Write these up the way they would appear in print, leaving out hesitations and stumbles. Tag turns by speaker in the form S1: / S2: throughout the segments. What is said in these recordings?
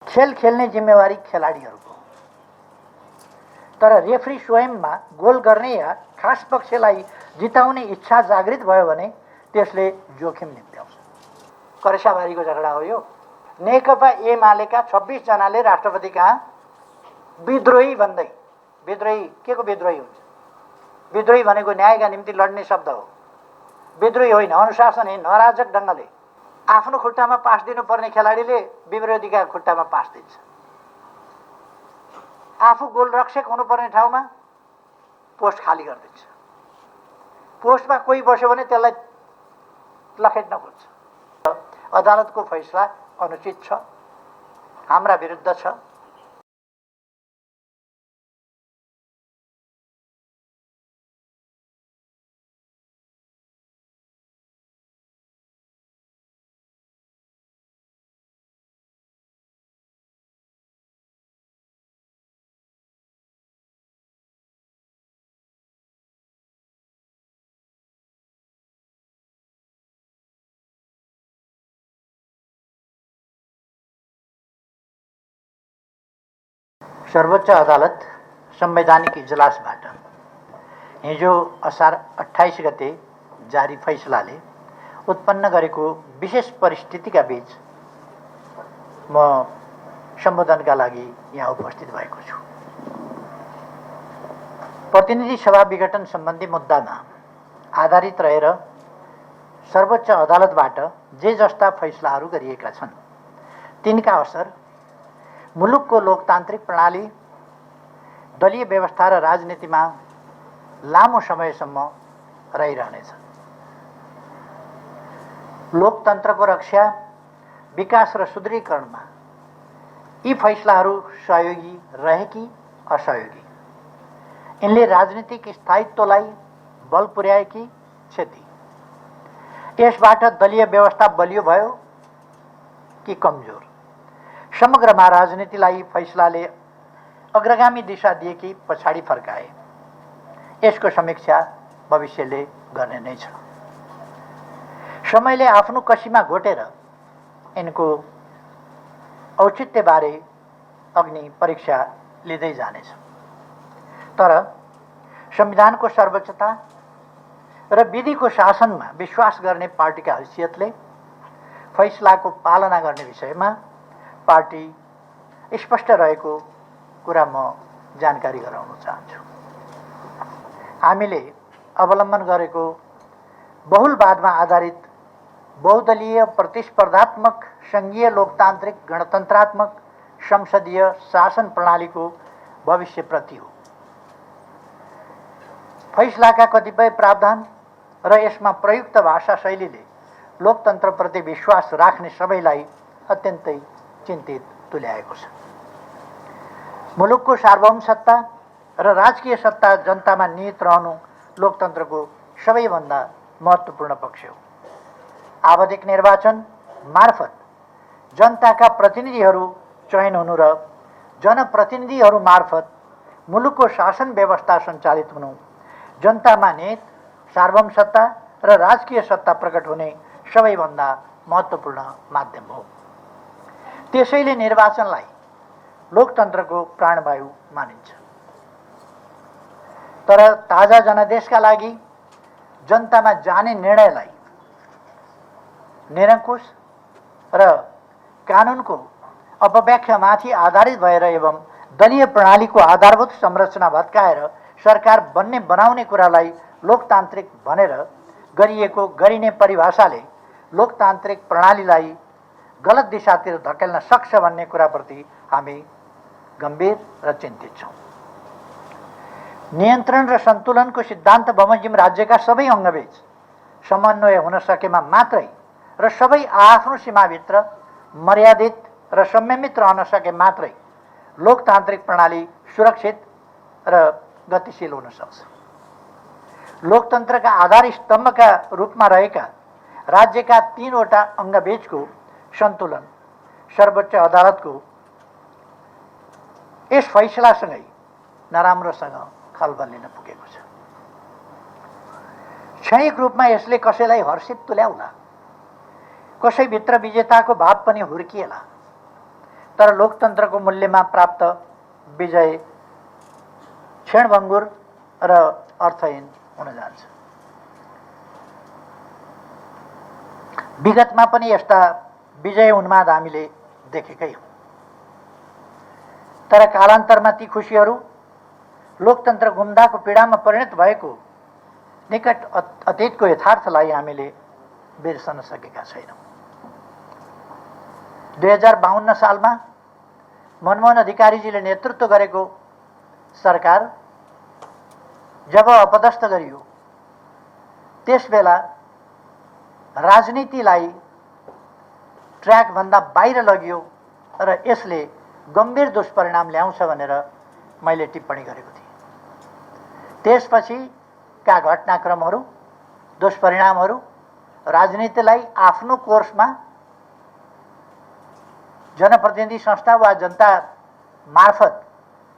S1: खेल खेल्ने जिम्मेवारी खेलाडीहरूको, तर रेफ्री स्वयंमा गोल गर्ने या खास पक्षलाई जिताउने इच्छा जागृत भयो भने त्यसले जोखिम निम्त्याउँछ। करेसाबारीको झगडा हो यो। नेकपा एमालेका 26 जनाले राष्ट्रपति कहाँ विद्रोही भन्दै, विद्रोही के को विद्रोही हुन्छ? विद्रोही भनेको न्यायका निम्ति लड्ने शब्द हो, विद्रोही होइन। अनुशासन है, नराजक ढङ्गले आफ्नो खुट्टामा पास दिनुपर्ने खेलाडीले विरोधीका खुट्टामा पास दिन्छ। आफू गोलरक्षक हुनुपर्ने ठाउँमा पोस्ट खाली गरिदिन्छ। पोस्टमा कोही बस्यो भने त्यसलाई लखेट्न खोज्छ। अदालतको फैसला अनुचित छ, हाम्रा विरुद्ध छ। सर्वोच्च अदालत संवैधानिक इजलासबाट हिजो असार 28 गते जारी फैसलाले उत्पन्न गरेको विशेष परिस्थितिका बीच म सम्बोधनका लागि यहाँ उपस्थित भएको छु। प्रतिनिधि सभा विघटन सम्बन्धी मुद्दामा आधारित रहेर सर्वोच्च अदालतबाट जे जस्ता फैसलाहरू गरिएका छन् तिनका असर मुलुकको लोकतान्त्रिक प्रणाली, दलीय व्यवस्था र राजनीतिमा लामो समयसम्म रहिरहनेछ। लोकतन्त्रको रक्षा, विकास र सुदृढीकरणमा यी फैसलाहरू सहयोगी रहे कि असहयोगी? यिनले राजनीतिक स्थायित्वलाई बल पुर्याए कि क्षति? यसबाट दलीय व्यवस्था बलियो भयो कि कमजोर? समग्रमा राजनीतिलाई फैसलाले अग्रगामी दिशा दिए कि पछाडि फर्काए? यसको समीक्षा भविष्यले गर्ने नै छ। समयले आफ्नो कसीमा घोटेर यिनको औचित्यबारे अग्नि परीक्षा लिँदै जानेछ। तर संविधानको सर्वोच्चता र विधिको शासनमा विश्वास गर्ने पार्टीका हैसियतले फैसलाको पालना गर्ने विषयमा पार्टी स्पष्ट रहेको कुरा म जानकारी गराउन चाहन्छु। हामीले अवलम्बन गरेको बहुलवादमा आधारित बहुदलीय प्रतिस्पर्धात्मक संघीय लोकतान्त्रिक गणतन्त्रात्मक संसदीय शासन प्रणालीको भविष्यप्रति हो। फैसलाका कतिपय प्रावधान र यसमा प्रयुक्त भाषा शैलीले लोकतन्त्रप्रति विश्वास राख्ने सबैलाई अत्यन्तै चिन्तित तुल्याएको छ। मुलुकको सार्वभौम सत्ता र राजकीय सत्ता जनतामा निहित रहनु लोकतन्त्रको सबैभन्दा महत्त्वपूर्ण पक्ष हो। आवधिक निर्वाचन मार्फत जनताका प्रतिनिधिहरू चयन हुनु र जनप्रतिनिधिहरू मार्फत मुलुकको शासन व्यवस्था सञ्चालित हुनु जनतामा निहित सार्वभौम सत्ता र राजकीय सत्ता प्रकट हुने सबैभन्दा महत्त्वपूर्ण माध्यम हो। त्यसैले निर्वाचनलाई लोकतन्त्रको प्राणवायु मानिन्छ। तर ताजा जनादेशका लागि जनतामा जाने निर्णयलाई निरङ्कुश र कानुनको अपव्याख्यामाथि आधारित भएर एवं दलीय प्रणालीको आधारभूत संरचना भत्काएर सरकार बनाउने कुरालाई लोकतान्त्रिक भनेर गरिएको गरिने परिभाषाले लोकतान्त्रिक प्रणालीलाई गलत दिशातिर धकेल्न सक्छ भन्ने कुराप्रति हामी गम्भीर र चिन्तित छौँ। नियन्त्रण र सन्तुलनको सिद्धान्त बमोजिम राज्यका सबै अङ्गबीच समन्वय हुन सकेमा मात्रै र सबै आफ्नो सीमाभित्र मर्यादित र संयमित रहन सके मात्रै लोकतान्त्रिक प्रणाली सुरक्षित र गतिशील हुन सक्छ। लोकतन्त्रका आधार स्तम्भका रूपमा रहेका राज्यका 3वटा अङ्गबीचको सन्तुलन सर्वोच्च अदालतको यस फैसलासँगै नराम्रोसँग खलबल लिन पुगेको छ। क्षणिक रूपमा यसले कसैलाई हर्षित तुल्याउला, कसैभित्र विजेताको भाव पनि हुर्किएला, तर लोकतन्त्रको मूल्यमा प्राप्त विजय क्षणभङ्गुर र अर्थहीन हुन जान्छ। विगतमा पनि यस्ता विजय उन्माद हामीले देखेकै हौँ, तर कालान्तरमा ती खुसीहरू लोकतन्त्र गुम्दाको पीडामा परिणत भएको निकट अतीतको यथार्थलाई हामीले बिर्सन सकेका छैनौँ। 2052 सालमा मनमोहन अधिकारीजीले नेतृत्व गरेको सरकार जब अपदस्थ गरियो, त्यसबेला राजनीतिलाई ट्र्याकभन्दा बाहिर लगियो र यसले गम्भीर दुष्परिणाम ल्याउँछ भनेर मैले टिप्पणी गरेको थिएँ। त्यसपछिका घटनाक्रमहरू, दुष्परिणामहरू राजनीतिलाई आफ्नो कोर्समा जनप्रतिनिधि संस्था वा जनता मार्फत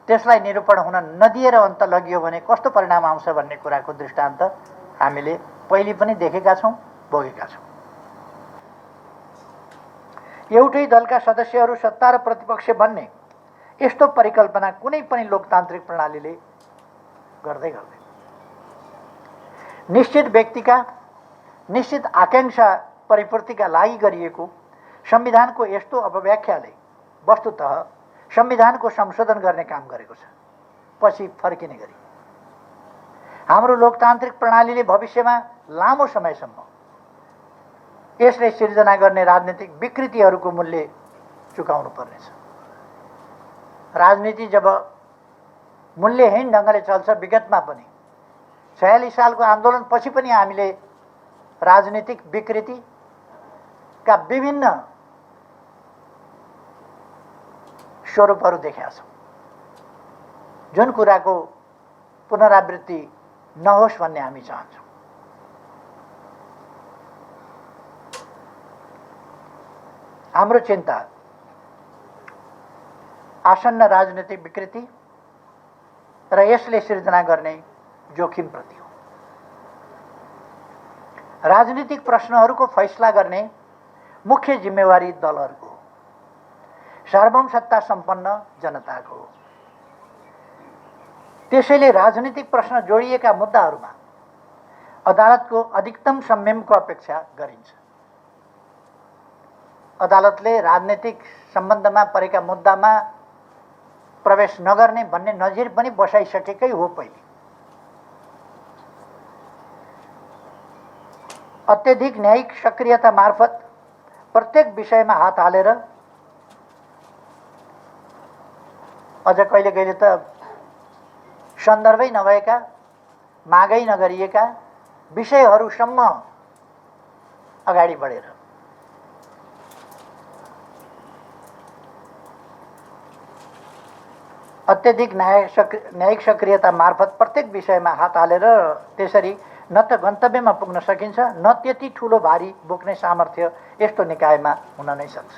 S1: त्यसलाई निरूपण हुन नदिएर अन्त लगियो भने कस्तो परिणाम आउँछ भन्ने कुराको दृष्टान्त हामीले पहिले पनि देखेका छौँ, भोगेका छौँ। एउटै दलका सदस्यहरू सत्ता र प्रतिपक्ष बन्ने यस्तो परिकल्पना कुनै पनि लोकतान्त्रिक प्रणालीले गर्दै गर्दैन। निश्चित व्यक्तिका निश्चित आकांक्षा परिपूर्तिका लागि गरिएको संविधानको यस्तो अपव्याख्याले वस्तुतः संविधानको संशोधन गर्ने काम गरेको छ, पछि फर्किने गरी। हाम्रो लोकतान्त्रिक प्रणालीले भविष्यमा लामो समयसम्म यसले सिर्जना गर्ने राजनीतिक विकृतिहरूको मूल्य चुकाउनु पर्नेछ। राजनीति जब मूल्यहीन ढङ्गले चल्छ, विगतमा पनि 46 सालको आन्दोलन पछि पनि हामीले राजनीतिक विकृतिका विभिन्न स्वरूपहरू देखेका छौँ, जुन कुराको पुनरावृत्ति नहोस् भन्ने हामी चाहन्छौँ। हाम्रो चिन्ता आसन्न राजनीतिक विकृति र यसले सिर्जना गर्ने जोखिमप्रति हो। राजनीतिक प्रश्नहरूको फैसला गर्ने मुख्य जिम्मेवारी दलहरूको हो, सार्वभौम सत्ता सम्पन्न जनताको हो। त्यसैले राजनीतिक प्रश्न जोडिएका मुद्दाहरूमा अदालतको अधिकतम संयमको अपेक्षा गरिन्छ। अदालतले राजनीतिक सम्बन्धमा परेका मुद्दामा प्रवेश नगर्ने भन्ने नजिर पनि बसाइसकेकै हो। पहिले अत्यधिक न्यायिक सक्रियता मार्फत प्रत्येक विषयमा हात हालेर, अझ कहिले कहिले त सन्दर्भै नभएका, मागै नगरिएका विषयहरूसम्म अगाडि बढेर अत्यधिक न्यायिक सक्रियता मार्फत प्रत्येक विषयमा हात हालेर त्यसरी न त गन्तव्यमा पुग्न सकिन्छ, न त्यति ठुलो भारी बोक्ने सामर्थ्य यस्तो निकायमा हुन नै सक्छ।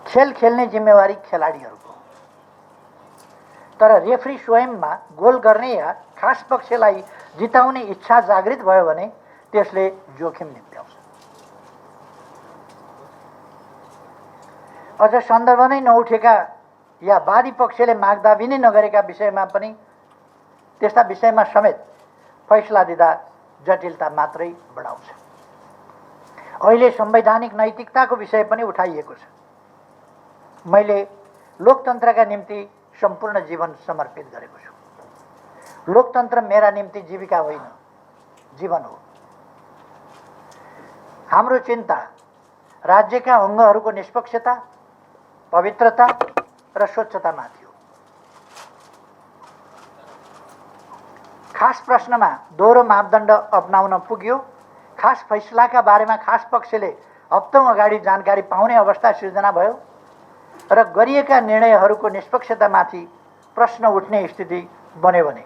S1: खेल खेल्ने जिम्मेवारी खेलाडीहरूको, तर रेफ्री स्वयंमा गोल गर्ने या खास पक्षलाई जिताउने इच्छा जागृत भयो भने त्यसले जोखिम निम्त्याउँछ। अझ सन्दर्भ नै नउठेका या वादी पक्षले मागदाबी नै नगरेका विषयमा पनि, त्यस्ता विषयमा समेत फैसला दिँदा जटिलता मात्रै बढाउँछ। अहिले संवैधानिक नैतिकताको विषय पनि उठाइएको छ। मैले लोकतन्त्रका निम्ति सम्पूर्ण जीवन समर्पित गरेको छु। लोकतन्त्र मेरा निम्ति जीविका होइन, जीवन हो। हाम्रो चिन्ता राज्यका अङ्गहरूको निष्पक्षता, पवित्रता र स्वच्छतामाथि हो। खास प्रश्नमा दोहोरो मापदण्ड अपनाउन पुग्यो। खास फैसलाका बारेमा खास पक्षले हप्तौं अगाडि जानकारी पाउने अवस्था सिर्जना भयो र गरिएका निर्णयहरूको निष्पक्षतामाथि प्रश्न उठ्ने स्थिति बन्यो भने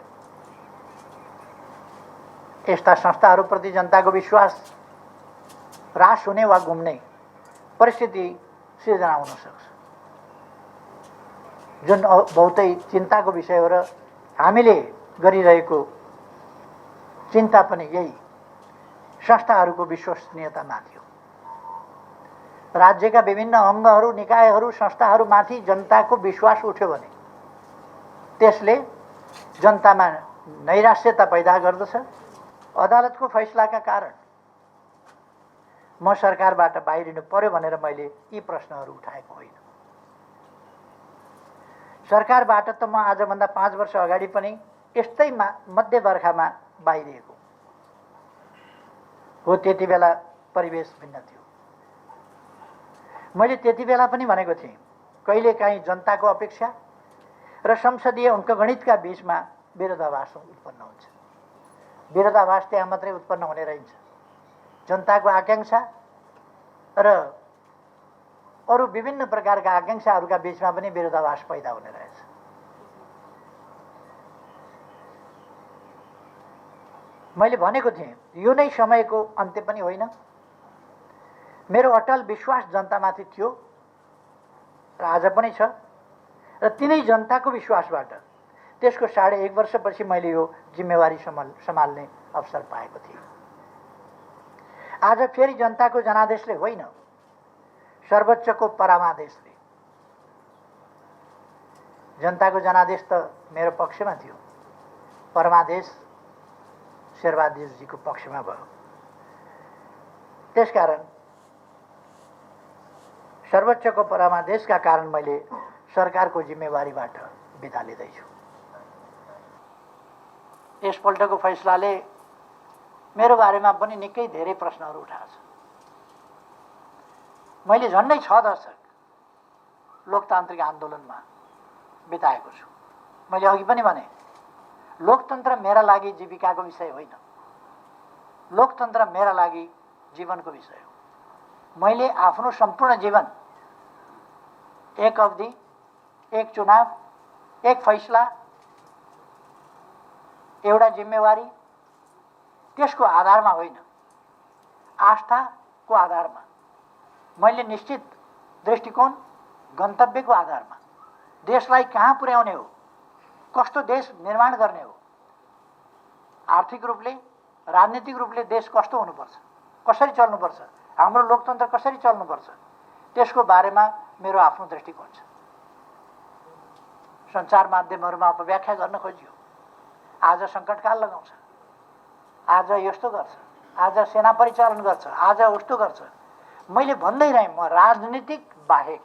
S1: यस्ता संस्थाहरूप्रति जनताको विश्वास ह्रास हुने वा गुम्ने परिस्थिति सिर्जना हुन सक्छ, जुन बहुतै चिन्ताको विषय हो। र हामीले गरिरहेको चिन्ता पनि यही संस्थाहरूको विश्वसनीयतामाथि हो। राज्यका विभिन्न अङ्गहरू, निकायहरू, संस्थाहरूमाथि जनताको विश्वास उठ्यो भने त्यसले जनतामा नैराश्यता पैदा गर्दछ। अदालतको फैसलाका कारण म सरकारबाट बाहिरिनु पर्यो भनेर मैले यी प्रश्नहरू उठाएको होइन। सरकारबाट त म आजभन्दा 5 वर्ष अगाडि पनि यस्तै मध्य बर्खामा बाहिरिएको हो। त्यति बेला परिवेश भिन्न थियो। मैले त्यति बेला पनि भनेको थिएँ, कहिलेकाहीँ जनताको अपेक्षा र संसदीय अङ्कगणितका बीचमा विरोधाभास उत्पन्न हुन्छ। विरोधाभास त्यहाँ मात्रै उत्पन्न हुने रहन्छ। जनताको आकांक्षा र अरू विभिन्न प्रकारका आकांक्षाहरूका बीचमा पनि विरोधाभास पैदा हुने रहेछ। मैले भनेको थिएँ, यो नै समयको अन्त्य पनि होइन। मेरो अटल विश्वास जनतामाथि थियो र आज पनि छ र तिनै जनताको विश्वासबाट त्यसको 1.5 वर्षपछि मैले यो जिम्मेवारी सम्हाल्ने अवसर पाएको थिएँ। आज फेरि जनताको जनादेशले होइन, सर्वोच्चको परामादेशले। जनताको जनादेश त मेरो पक्षमा थियो, परमादेश शेरबहादुरजीको पक्षमा भयो। त्यसकारण सर्वोच्चको परामादेशका कारण मैले सरकारको जिम्मेवारीबाट बिदा लिँदैछु। यसपल्टको फैसलाले मेरो बारेमा पनि निकै धेरै प्रश्नहरू उठाएको छ। मैले झन्डै 6 दशक लोकतान्त्रिक आन्दोलनमा बिताएको छु। मैले अघि पनि भने, लोकतन्त्र मेरा लागि जीविकाको विषय होइन, लोकतन्त्र मेरा लागि जीवनको विषय हो। मैले आफ्नो सम्पूर्ण जीवन एक अवधि, एक चुनाव, एक फैसला, एउटा जिम्मेवारी, त्यसको आधारमा होइन, आस्थाको आधारमा, मैले निश्चित दृष्टिकोण, गन्तव्यको आधारमा देशलाई कहाँ पुर्याउने हो, कस्तो देश निर्माण गर्ने हो, आर्थिक रूपले, राजनीतिक रूपले देश कस्तो हुनुपर्छ, कसरी चल्नुपर्छ, हाम्रो लोकतन्त्र कसरी चल्नुपर्छ, त्यसको बारेमा मेरो आफ्नो दृष्टिकोण छ। सञ्चार माध्यमहरूमा अपव्याख्या गर्न खोजियो। आज सङ्कटकाल लगाउँछ, आज यस्तो गर्छ, आज सेना परिचालन गर्छ, आज उस्तो गर्छ। मैले भन्दै रहेँ, म राजनीतिक बाहेक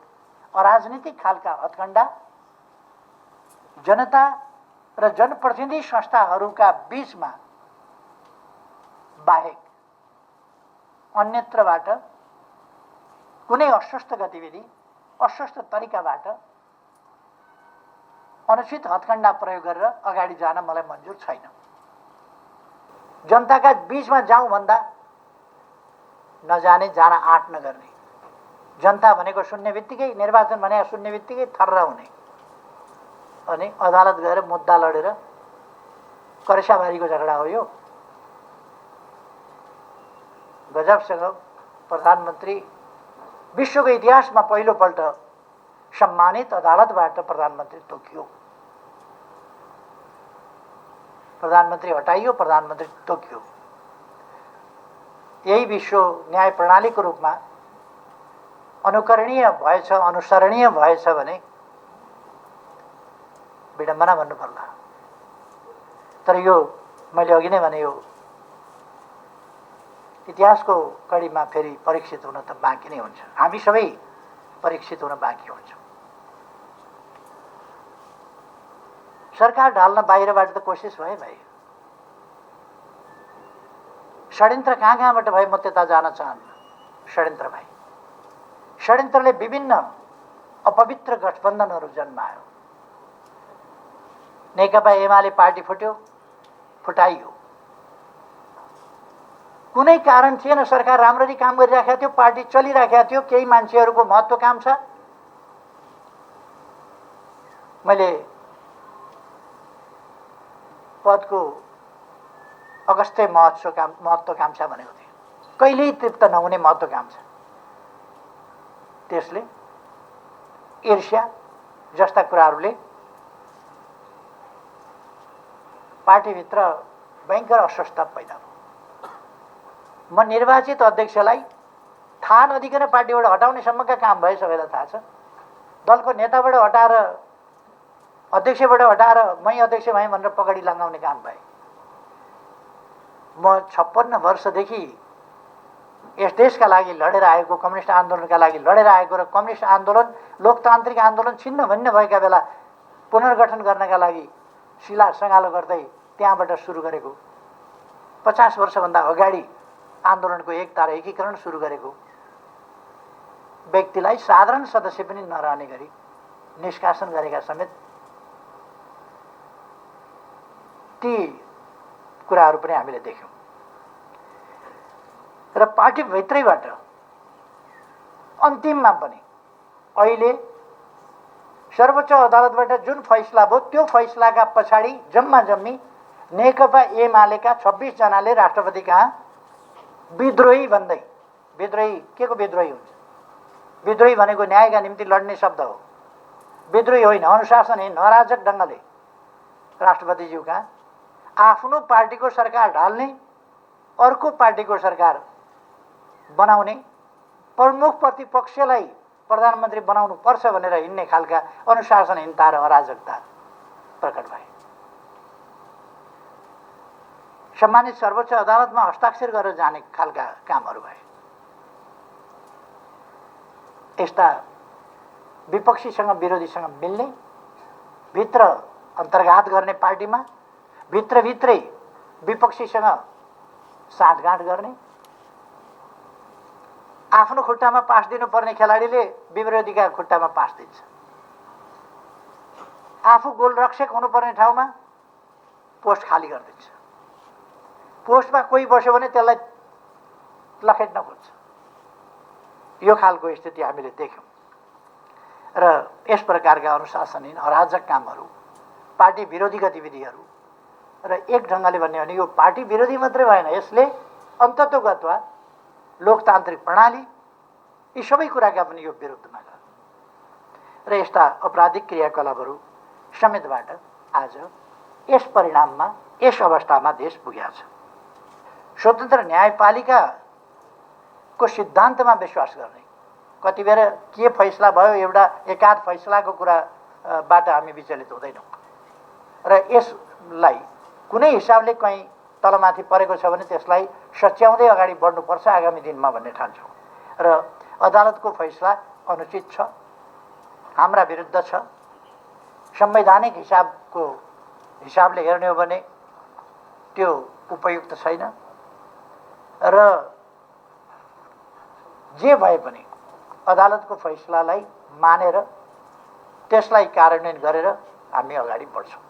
S1: अराजनीतिक खालका हथकण्डा जनता र जनप्रतिनिधि संस्थाहरूका बीचमा बाहेक अन्यत्रबाट कुनै अस्वस्थ गतिविधि, अस्वस्थ तरिकाबाट अनुचित हथकण्डा प्रयोग गरेर अगाडि जान मलाई मन्जुर छैन। जनताका बीचमा जाउँ भन्दा नजाने, जान आँट नगर्ने। जनता भनेको सुन्ने बित्तिकै, निर्वाचन भने सुन्ने बित्तिकै थर्र हुने अनि अदालत गएर मुद्दा लडेर कर्साबारीको झगडा हो यो। गजबसँग प्रधानमन्त्री विश्वको इतिहासमा पहिलोपल्ट सम्मानित अदालतबाट प्रधानमन्त्री तोकियो, प्रधानमन्त्री हटाइयो, प्रधानमन्त्री तोकियो। यही विश्व न्याय प्रणालीको रूपमा अनुकरणीय भएछ, अनुसरणीय भएछ भने विडम्बना भन्नु पर्ला। तर यो मैले अघि नै भने, यो इतिहासको कडीमा फेरि परीक्षित हुन त बाँकी नै हुन्छ। हामी सबै परीक्षित हुन बाँकी हुन्छौँ। सरकार ढाल्न बाहिरबाट त कोसिस भयो भाइ। षड्यन्त्र कहाँ कहाँबाट भयो म त्यता जान चाहन्न। षड्यन्त्र भाइ, षड्यन्त्रले विभिन्न अपवित्र गठबन्धनहरू जन्मायो। नेकपा एमाले पार्टी फुट्यो, फुटाइयो। कुनै कारण थिएन, सरकार राम्ररी काम गरिराखेको थियो, पार्टी चलिराखेको थियो, केही मान्छेहरूको महत्त्वकांक्षा। मैले पदको अगस्त्य महत्त्वकांक्षा भनेको थिएँ, कहिल्यै तृप्त नहुने महत्त्वकांक्षा। त्यसले ईर्ष्या जस्ता कुराहरूले पार्टीभित्र भयङ्कर अस्वस्थता पैदा भयो। म निर्वाचित अध्यक्षलाई थाहा नदिकन पार्टीबाट हटाउनेसम्मका काम भए सबैलाई थाहा छ। दलको नेताबाट हटाएर अध्यक्षबाट हटाएर मै अध्यक्ष भएँ भनेर पगडी लगाउने काम भए। म 56 वर्षदेखि यस देशका लागि लडेर आएको, कम्युनिस्ट आन्दोलनका लागि लडेर आएको र कम्युनिस्ट आन्दोलन लोकतान्त्रिक आन्दोलन छिन्न भिन्न भएका बेला पुनर्गठन गर्नका लागि शिला सङ्गालो गर्दै त्यहाँबाट सुरु गरेको, 50 वर्षभन्दा अगाडि आन्दोलनको एकता र एकीकरण सुरु गरेको व्यक्तिलाई साधारण सदस्य पनि नरहने गरी निष्कासन गरेका समेत ती कुराहरू पनि हामीले देख्यौँ। र पार्टीभित्रैबाट अन्तिममा पनि अहिले सर्वोच्च अदालतबाट जुन फैसला भयो त्यो फैसलाका पछाडि जम्मा जम्मी नेकपा एमालेका 26 जनाले राष्ट्रपति कहाँ विद्रोही भन्दै, विद्रोही के को विद्रोही हुन्छ? विद्रोही भनेको न्यायका निम्ति लड्ने शब्द हो, विद्रोही होइन, अनुशासनहीन अराजक ढङ्गले राष्ट्रपतिज्यू कहाँ आफ्नो पार्टीको सरकार ढाल्ने, अर्को पार्टीको सरकार बनाउने, प्रमुख प्रतिपक्षलाई प्रधानमन्त्री बनाउनु पर्छ भनेर हिँड्ने खालका अनुशासनहीनता र अराजकता प्रकट भए। सम्मानित सर्वोच्च अदालतमा हस्ताक्षर गरेर जाने खालका कामहरू भए। यस्ता विपक्षीसँग विरोधीसँग मिल्ने, भित्र अन्तर्घात गर्ने पार्टीमा भित्रभित्रै विपक्षीसँग साँठगाँठ गर्ने, आफ्नो खुट्टामा पास दिनुपर्ने खेलाडीले विरोधीका खुट्टामा पास दिन्छ, आफू गोलरक्षक हुनुपर्ने ठाउँमा पोस्ट खाली गरिदिन्छ, पोस्टमा कोही बस्यो भने त्यसलाई लखेट्न खोज्छ। यो खालको स्थिति हामीले देख्यौँ र यस प्रकारका अनुशासनहीन अराजक कामहरू, पार्टी विरोधी गतिविधिहरू र एक ढङ्गले भन्यो भने यो पार्टी विरोधी मात्रै भएन, यसले अन्ततोगतवा लोकतान्त्रिक प्रणाली यी सबै कुराका पनि यो विरुद्धमा गयो र यस्ता अपराधिक क्रियाकलापहरू समेतबाट आज यस परिणाममा, यस अवस्थामा देश पुगेको छ। स्वतन्त्र न्यायपालिकाको सिद्धान्तमा विश्वास गर्ने, कति बेर के फैसला भयो एउटा एकाध फैसलाको कुराबाट हामी विचलित हुँदैनौँ र यसलाई कुनै हिसाबले कहीँ तलमाथि परेको छ भने त्यसलाई सच्याउँदै अगाडि बढ्नुपर्छ आगामी दिनमा भन्ने ठान्छौँ र अदालतको फैसला अनुचित छ, हाम्रा विरुद्ध छ, संवैधानिक हिसाबले हेर्ने हो भने त्यो उपयुक्त छैन र जे भए पनि अदालतको फैसलालाई मानेर त्यसलाई कार्यान्वयन गरेर हामी अगाडि बढ्छौँ।